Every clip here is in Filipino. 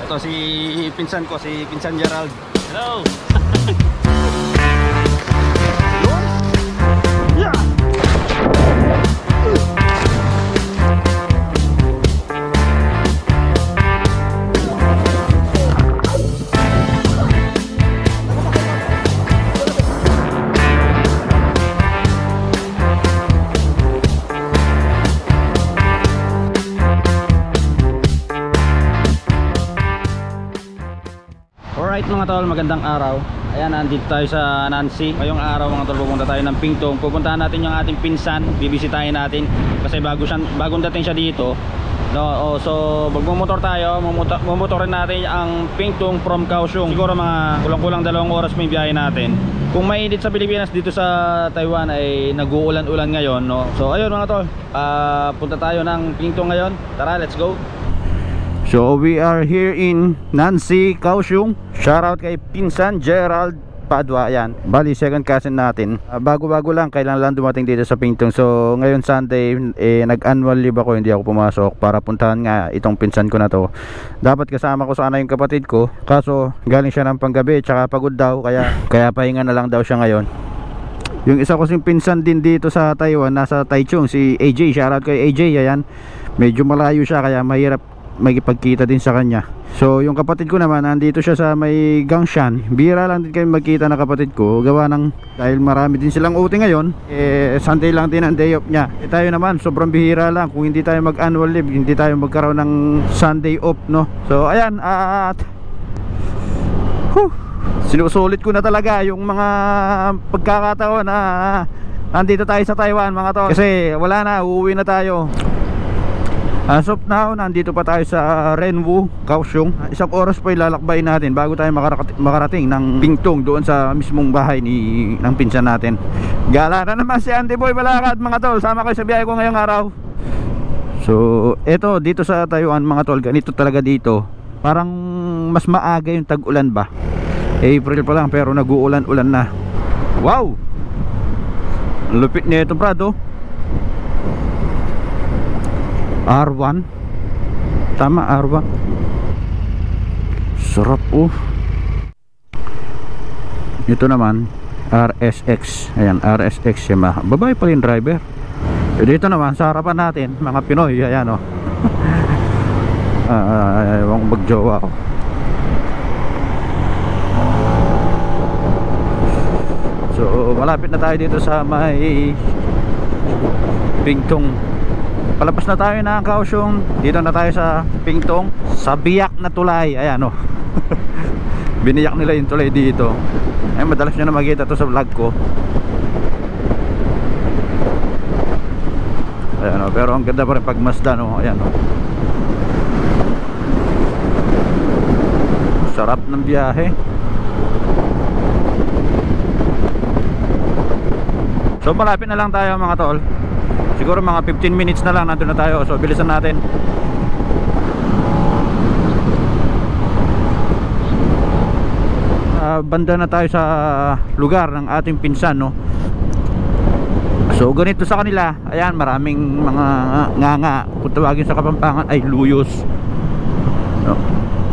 Ito si pinsan ko, si Pinsan Gerald. Hello. Yeah. Alright mga tol, magandang araw. Ayan, nandito tayo sa Nancy. Ngayong araw mga tol, pupunta tayo ng Pingtung. Pupuntahan natin yung ating pinsan, bibisitahin natin kasi bagong dating siya dito. No, so magmumotor tayo, mumotorin natin ang Pingtung from Kaohsiung. Siguro mga kulang-kulang 2 oras may biyahe natin. Kung mainit sa Pilipinas, dito sa Taiwan ay nag-uulan-ulan ngayon, no. So ayun mga tol, punta tayo ng Pingtung ngayon. Tara, let's go. So we are here in Nancy, Kaohsiung. Shoutout kay Pinsan Gerald Padua. Ayan, bali second cousin natin. Bago-bago lang, kailan lang dumating dito sa Pingtung. So ngayon Sunday, nag-annual leave ako, hindi ako pumasok para puntahan nga itong pinsan ko na to. Dapat kasama ko sana yung kapatid ko, kaso galing siya ng panggabi, tsaka pagod daw, kaya pahinga na lang daw siya ngayon. Yung isa ko sing pinsan din dito sa Taiwan, nasa Taichung, si AJ. Shoutout kay AJ. Ayan, medyo malayo siya kaya mahirap magipagkita din sa kanya. So yung kapatid ko naman, nandito siya sa may Gangshan. Bira lang din kayo magkita na kapatid ko, gawa ng dahil marami din silang OT ngayon, Sunday lang din ang day off niya. Tayo naman sobrang bihira lang, kung hindi tayo mag annual leave, hindi tayo magkaroon ng Sunday off, no. So ayan, sinusulit ko na talaga yung mga pagkakataon na nandito tayo sa Taiwan mga to, kasi wala na, uuwi na tayo. As of now, nandito pa tayo sa Renwu, Kaohsiung. 1 oras pa ilalakbayin natin bago tayo makarating ng Pingtung, doon sa mismong bahay ng pinsan natin. Gala na naman si Andy Boy Balakad mga tol, sama kayo sa biyahe ko ngayong araw. So eto, dito sa Taiwan mga tol, ganito talaga dito. Parang mas maaga yung tag-ulan ba. April pa lang pero nag-uulan-ulan na. Wow! Lupit nito brado. R1, tama, R1. Sarap. Ito naman RSX. Ayan, RSX Yamaha. Babae pa rin driver. Dito naman sa harapan natin, mga Pinoy. Ayan o. Ewan magjowa ako. So malapit na tayo dito sa may Pingtung. Palabas na tayo ng Kaohsiung. Dito na tayo sa Pingtung, sa biyak na tulay. Ayan o. Biniyak nila yung tulay dito. Ay, madalas nyo na makita to sa vlog ko. Ayan o, pero ang ganda pa rin pag Mazda, no? Ayan o. Sarap ng biyahe. So malapit na lang tayo mga tol. Siguro mga 15 minutes na lang nandun na tayo. So bilisan natin. Banda na tayo sa lugar ng ating pinsan, no? So ganito sa kanila. Ayan, maraming mga nganga, kung tawagin sa Kapampangan ay luyos, no?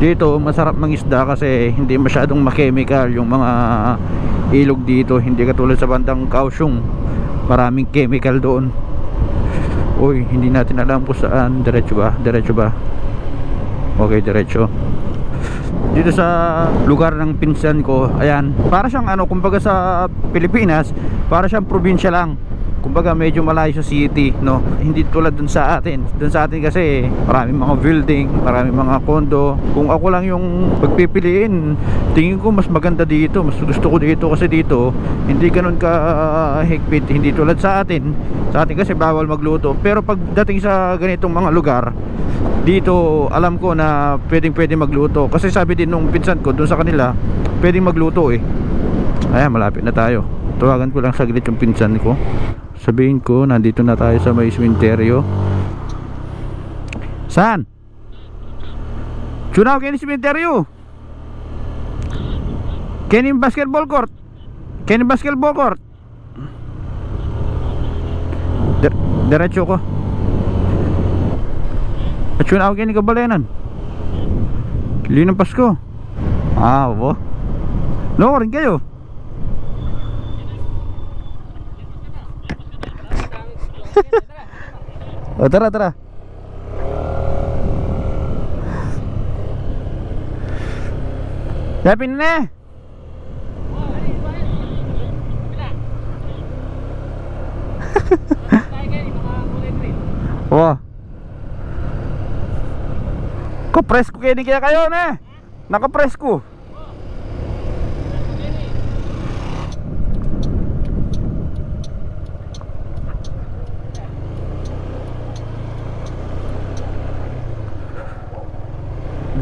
Dito masarap mangisda kasi hindi masyadong ma-chemical yung mga ilog dito. Hindi katulad sa bandang Kaohsiung, maraming chemical doon. Uy, hindi natin alam kung saan. Diretso ba? Diretso ba? Okay, diretso. Dito sa lugar ng pinsan ko, ayan, para siyang ano, kumbaga sa Pilipinas, para siyang probinsya lang. Kumbaga medyo malayo sa city, no? Hindi tulad dun sa atin. Dun sa atin kasi maraming mga building, maraming mga condo. Kung ako lang yung pagpipiliin, tingin ko mas maganda dito. Mas gusto ko dito kasi dito hindi ganun ka higpit. Hindi tulad sa atin. Sa atin kasi bawal magluto. Pero pagdating sa ganitong mga lugar, dito alam ko na pwedeng magluto. Kasi sabi din nung pinsan ko dun sa kanila, pwedeng magluto eh. Ayan, malapit na tayo. Tawagan ko lang saglit yung pinsan ko. Sabihin ko, nandito na tayo sa may sementeryo. Saan? Tsunaw kayo ni sementeryo. Kayo basketball court. Kayo basketball court. Diretso ko. Tsunaw kayo ni kabalenan. Lino ng Pasko. Ah, opo. Loko rin kayo. O, tara, tara. Yapin na. Wah. Kapresko kayo ni kaya kayo na. Nakapresko.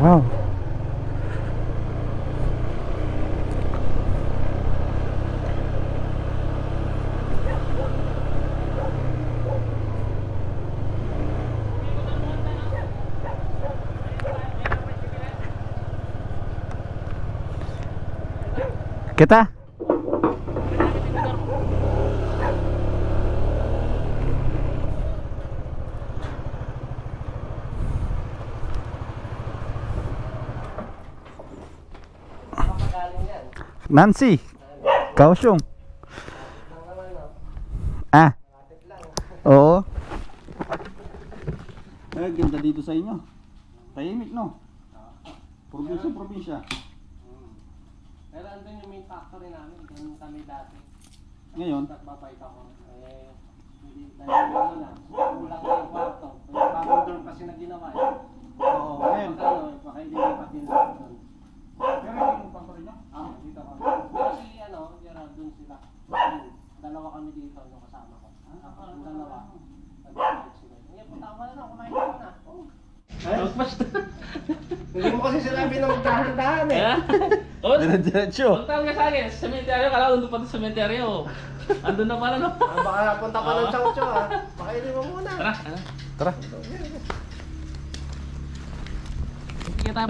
Wow. Kita Nancy Kaohsiung. Ah, oo. Ganda dito sa inyo. Tahimik, no? Probinsya. Pero andun yung main factory namin, ganun kami dati. Ngayon? Babait ako. Hindi dahil ano na, kulang na yung kwarto. Yung bagong dorm kasi na ginawa eh. Oo, ngayon. Baka hindi lipat yung lahat doon. Pero yung factory niya? Dito ako. Kasi doon sila. Dalawa kami dito, yung kasama ko. Yung dalawa, nag-bike sila. Ngayon, punta ka na, kumain ka na. Hindi mo kasi sinabi na magdahan-dahan eh. Diretso. Pagtawag ka sa akin, sa sementeryo, kala ko doon pa sa sementeryo. Andun na pala, no? Baka punta pa ng Chow-Chow ha. Pakainin mo muna. Tara.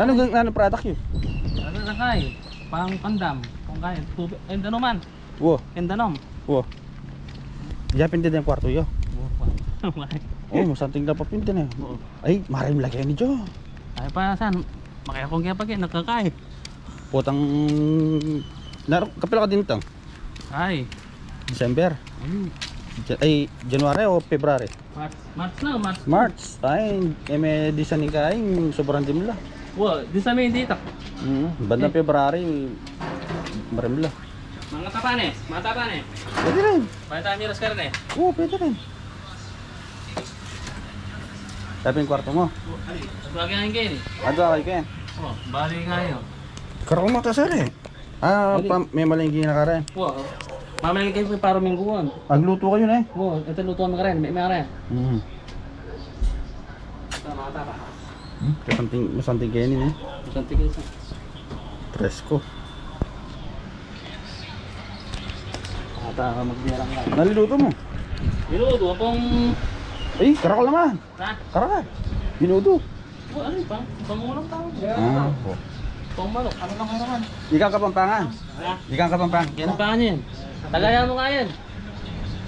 Ano product yun? Ano na kay? Pang pandam. Kung kaya. Enda naman. Wo. Enda nom. Wo. Yapin din yung kwarto yo. Oh, masanting na papintin eh. Ay, marim lagi ni Jo. Ay pa saan? Makaya kong kaya pag nakakay. Potang kapila ka din tang. Ay. December. Ay, January o February? March na, March. March. Ay, may di sa nikain sobrang dimla. Wo, di sa may dito. Bandang February marimla. Mga tapanes, mga tapanes. Pwede rin. Pwede tayo miras ka rin eh. Oo, pwede rin. Tapos yung kwarto mo. Bagay ang kayo eh. Ano kay Ken? Oh, bali nga yun. Karong matasar eh. May malinggi na ka rin. Wo, mamaya kayo para mingguan. Pagluto kayo na eh. Wo, ito lutuan mo ka rin. May rin. Tama, tama. Masanting kainin eh. Santi kayo sa. Presko. Ata ka magbirang lang. Naliluto mo? Niluto akong... Ay, karakal naman. Ha? Karakal. Binudo. Oh, ano pa? Pangulang tao. Pang manok. Ano lang naman? Ikan Kapampangan. Ha? Ikan Kapampangan. Ano pa yan? Tagayan mo nga yan.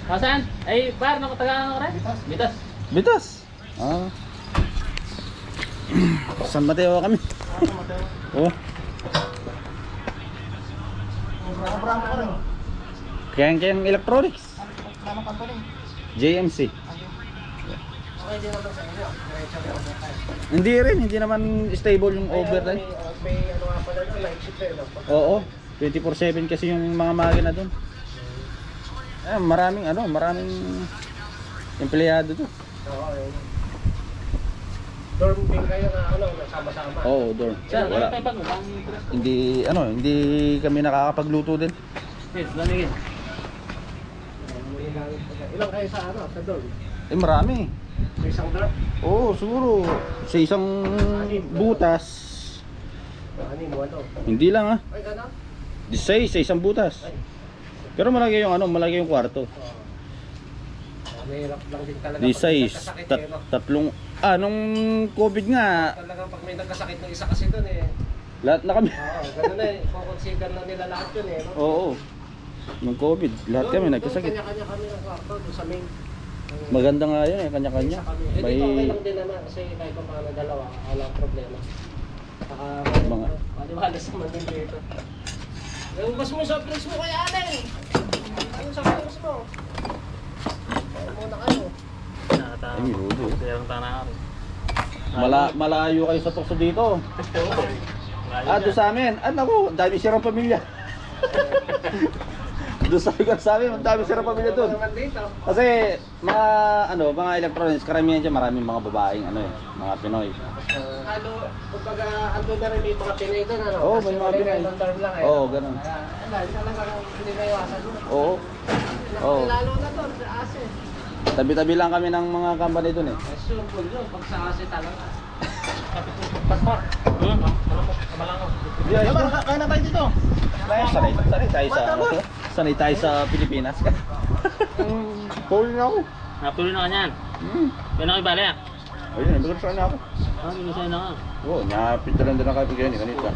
Saan? Ay, par, nakatagayan ako rin? Bitas. Bitas. San Mateo kami. Oh. Kaya electronics. Anong company? JMC. Okay, di naman sa inyo. Hindi naman stable yung overtime. May ano nga pala na, night shift eh. Oo, 24/7 kasi yung mga makina doon. Maraming empleyado to. Oo, yun. Dorm din kayo na nasama-sama. Oo, dorm. Saan? Wala. Ano pa yung bago? Hindi kami nakakapagluto din. Yes, lamigin. Ilang kayo sa dorm? Marami. Sa isang dorm? Oo, siguro sa isang butas. Hindi lang Ay, gano'n? 16 sa isang butas. Pero malaki yung kwarto. Mahirap lang din talaga. 16, tatlong nung COVID nga, Talagang pag may nagkasakit ng isa kasi doon eh. lahat na kami. Oo, gano'n eh. Consider na nila lahat yun eh. No? Oo. Nung COVID, lahat kami nagkasakit. Kanya-kanya kami ng kwarto doon sa main. Maganda nga yun eh, kanya-kanya. Dito okay lang din naman kasi kahit pa paano dalawa, walang problema. Saka Malas naman din dito. Ubas mo yung soft drinks mo kaya Allen. Ano yung soft drinks mo? Kaya muna kayo. Ay, minudo. Sayang tanah. Malayo kayo sa tukso dito. Doon sa amin. Naku, ang dami sirang pamilya. Doon sa amin, ang dami sirang pamilya doon. Naman dito. Kasi mga electronics, karamihan dyan maraming mga babaeng mga Pinoy. Kumbaga, ando na rin may mga Pinay doon, ano? Oo, Kasi may mga wala Pinay. yung term lang eh. Oo, ganun. Talagang hindi na iwasan mo. Oo. Oo. Lalo na doon, sa Ase. Tabi-tabi lang kami ng mga company doon eh. Sure yun, pag sa Ase talaga. Passport. Kamalangos. Kaya na tayo dito. Sanay tayo sa Pilipinas. Paul na ako. Napulo na kanyan. Yan ako ibalik. Ayun, nabigod saan na ako. Minusay na ka. Oo, napintalan din na kayo bigyan ni kanita.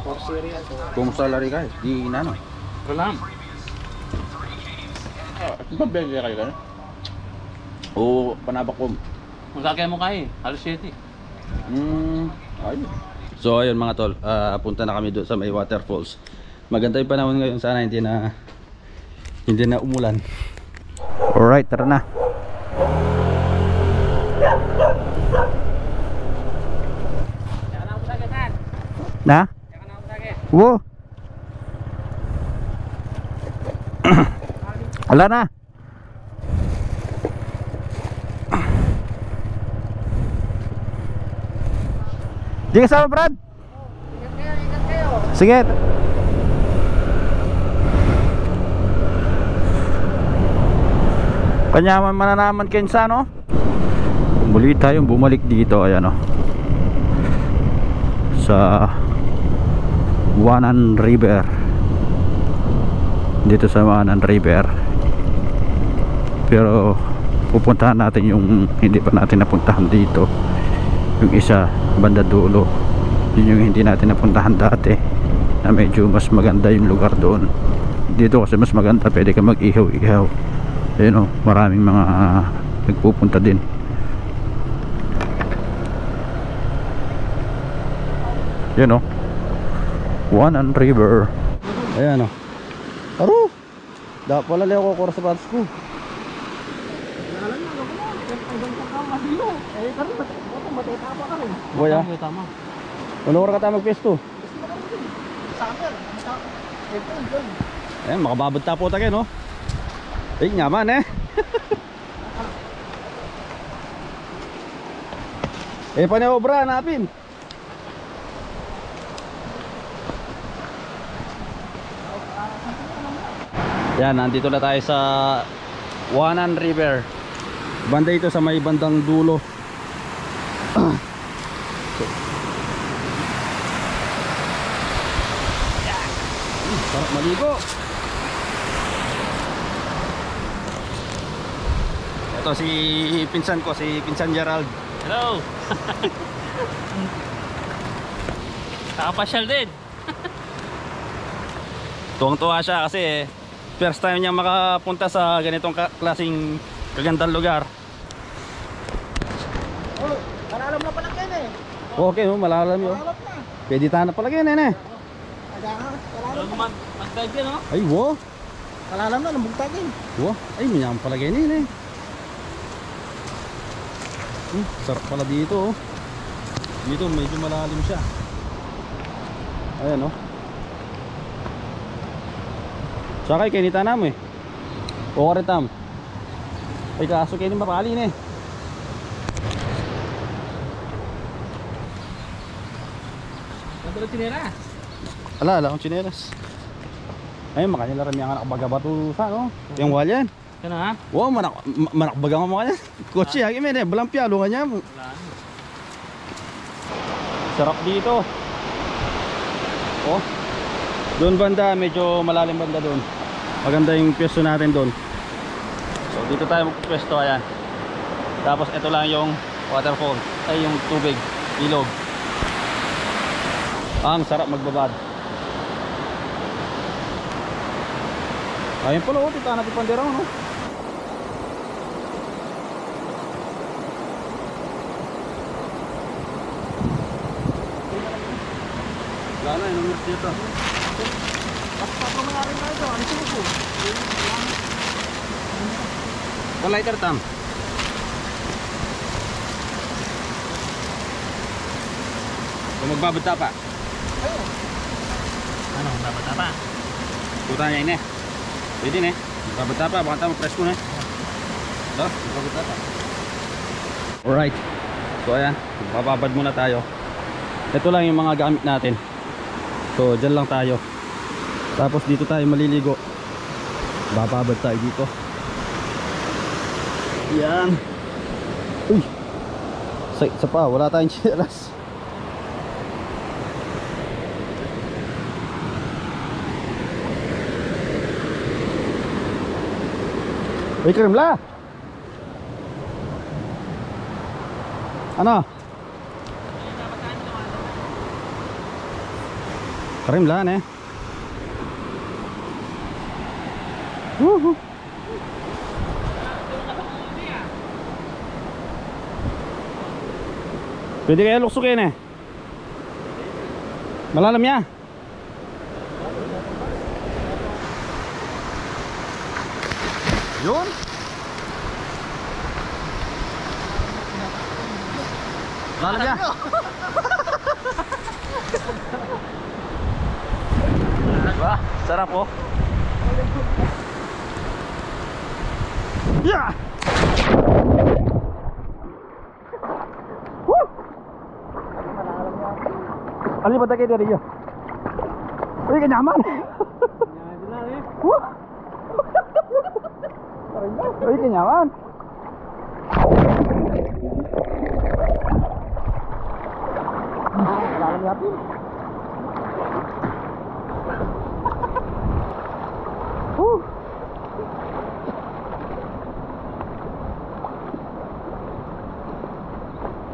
For Syria to. Kung salary ka, di inano. Ralam. Pabigyan kayo gano'n? Oo, panabak ko. Magkakaya mo kayo. Halos 7. Ayun. So ayun mga tol, punta na kami doon sa may waterfalls. Maganda yung panahon ngayon, sana hindi na umulan. Alright, tara na. Na? Wo. Wala na. Di kasama Brad? Ingat kayo. Sige. Kanyaman mananaman kensa no? Muli tayong bumalik dito, ayan o. Sa Wanan River. Dito sa Wanan River. Pero pupuntahan natin yung hindi pa natin napuntahan dito. Yung isa banda dulo. Yun yung hindi natin napuntahan dati, na medyo mas maganda yung lugar doon. Dito kasi mas maganda, pwede ka mag-ihaw-ihaw. Ayun o, maraming mga nagpupunta din. Yan o, Wanan River. Ayan o. Aro! Dapat pala liya ako kura sa patas ko. Boya, Tama. ano oras ka tayo magpesto? Summer. April, June. Ayan, makababad tapo tayo no? Eh, nyaman eh. Paneobra, hanapin. Yan, nandito na tayo sa Wanan River. Banda ito sa may bandang dulo. Sarap maligo. Ito si pinsan ko, si Pinsan Gerald. Hello. Nakapasyal din. Tuwang-tuwa siya kasi first time niya makapunta sa ganitong klaseng kagandang lugar. Oh, malalam na pala kayo eh. Okay, malalam yun. Malalam na. Pwede tayo na pala ganyan eh. Malalam. Mag-dive yan, no? Ay, wow. Malalam na, nabugtagin. Wow, ay minyaman pala ganyan eh. Sarap pala dito oh. Dito medyo malalim siya. Ayan oh. Sakay kinita namo eh. O karetam. Ay kaso kayo mapalin eh. Nandun tinira. Ala akong tsinelas. Ay makanya larami ang anak bagabato sa no. Yung walyan. Yan ha? Wow, manakbaga mo mga yan. Kotse, hagi men eh, balang piyalo ka niya. Sarap dito. Oh. Doon banda, medyo malalim banda doon. Maganda yung pwesto natin doon. So dito tayo magpwesto, ayan. Tapos ito lang yung waterfall, ay yung tubig, ilog. Ang sarap magbabad. Ayun pala, dito natin panderaw, no? Wala na, inumers dito. Basta pa mga rin tayo, ano suko? O lighter, Tam. Kung magbabata pa. Ano, babata pa? Puta niya ini. Pwede ne. Magbabata pa, baka tama presko ne. Ito, magbabata pa. Alright. So ayan, bababad muna tayo. Ito lang yung mga gamit natin. So dyan lang tayo. Tapos dito tayo maliligo. Bababad tayo dito. Yan. Uy. Isa pa, wala tayong chinelas. Uy, Karimla! Ano? Karimla, ne? Woohoo! Pwede kaya luksukin eh. Malalam niya. Yun. Malalam niya. Wah, sarap oh. Ya. Ali ba tayo dari yo? Uy, kanyaman. Uy, kanyaman. Malalam yatin.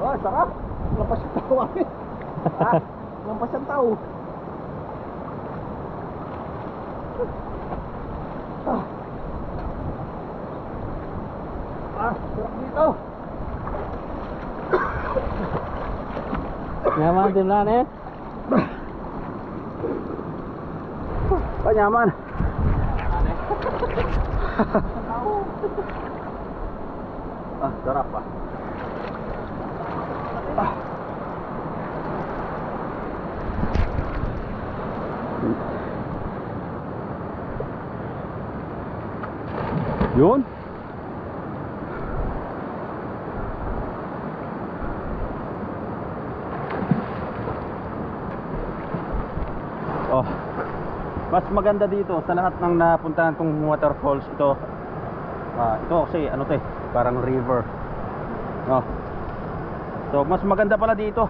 Wah, sarap. Lampas yung tao kami. Lampas yung tao. Sarap dito. Nyaman din lang eh. Nyaman. Sarap pa. Yun. Oh. Mas maganda dito sa lahat ng napuntahan kong waterfalls ito. Ito kasi ano 'to eh, parang river. Oh. So mas maganda pala dito.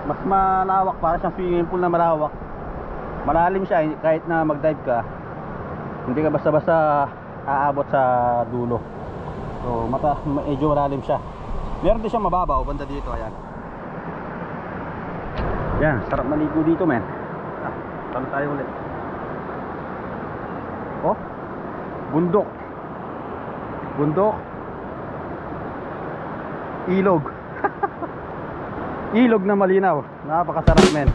Mas malawak, para siyang swimming pool na malawak. Malalim siya kahit na mag-dive ka. Hindi ka basta-basta aabot sa dulo. So medyo malalim siya. Meron din siyang mababaw banda dito, ayan. Yan, sarap maligo dito, men. Talo tayo ulit. Oh, bundok. Bundok. Ilog. Ilog na malinaw. Napakasarap, men.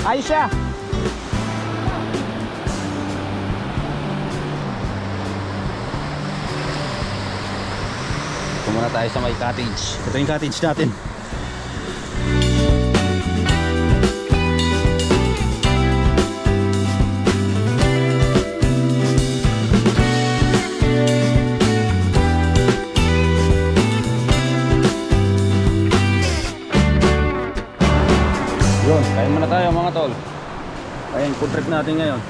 Aisha. Pumunta tayo sa may cottage. Ito yung cottage natin. Yun, kain muna tayo mga tol. Ayun, food trip natin ngayon.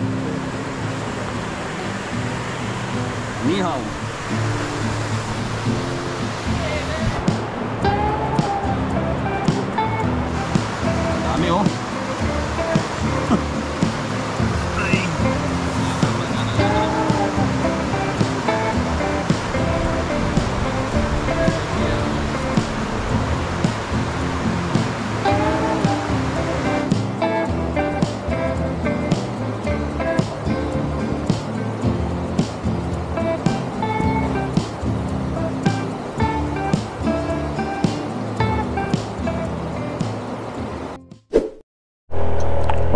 Ni hao. Dami oh.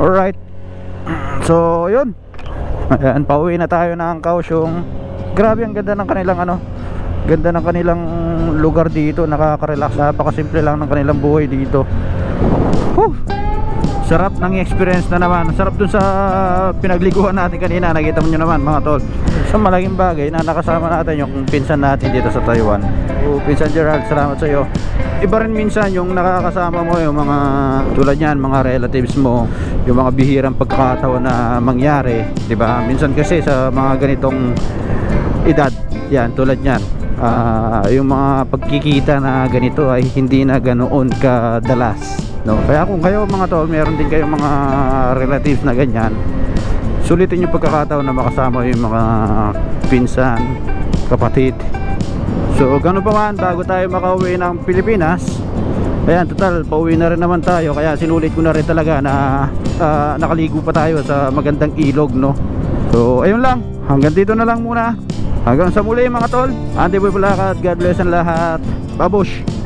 Alright. So, yun. Ayan, pauwi na tayo ng Kaohsiung. Grabe, ang ganda ng kanilang ano. Ganda ng kanilang lugar dito. Nakaka-relax. Napakasimple lang ng kanilang buhay dito. Whew! Sarap ng experience na naman. Sarap dun sa pinagliguan natin kanina. Nakita mo nyo naman mga tol. Sa malaking bagay na nakasama natin yung pinsan natin dito sa Taiwan. Pinsan Gerald, salamat sa iyo. Iba rin minsan yung nakakasama mo yung mga tulad yan, mga relatives mo, yung mga bihirang pagkakataon na mangyari, di ba? Minsan kasi sa mga ganitong edad, yan tulad yan, yung mga pagkikita na ganito ay hindi na ganoon kadalas, no? Kaya kung kayo mga tol, meron din kayong mga relatives na ganyan, sulitin yung pagkakataon na makasama yung mga pinsan, kapatid. So gano'n pa man, bago tayo makauwi ng Pilipinas, ayan, total pauwi na rin naman tayo. Kaya sinulit ko na rin talaga na nakaligo pa tayo sa magandang ilog, no? So ayun lang, hanggang dito na lang muna. Hanggang sa muli mga tol. Andy Boy Bulacat, God bless ang lahat. Babush!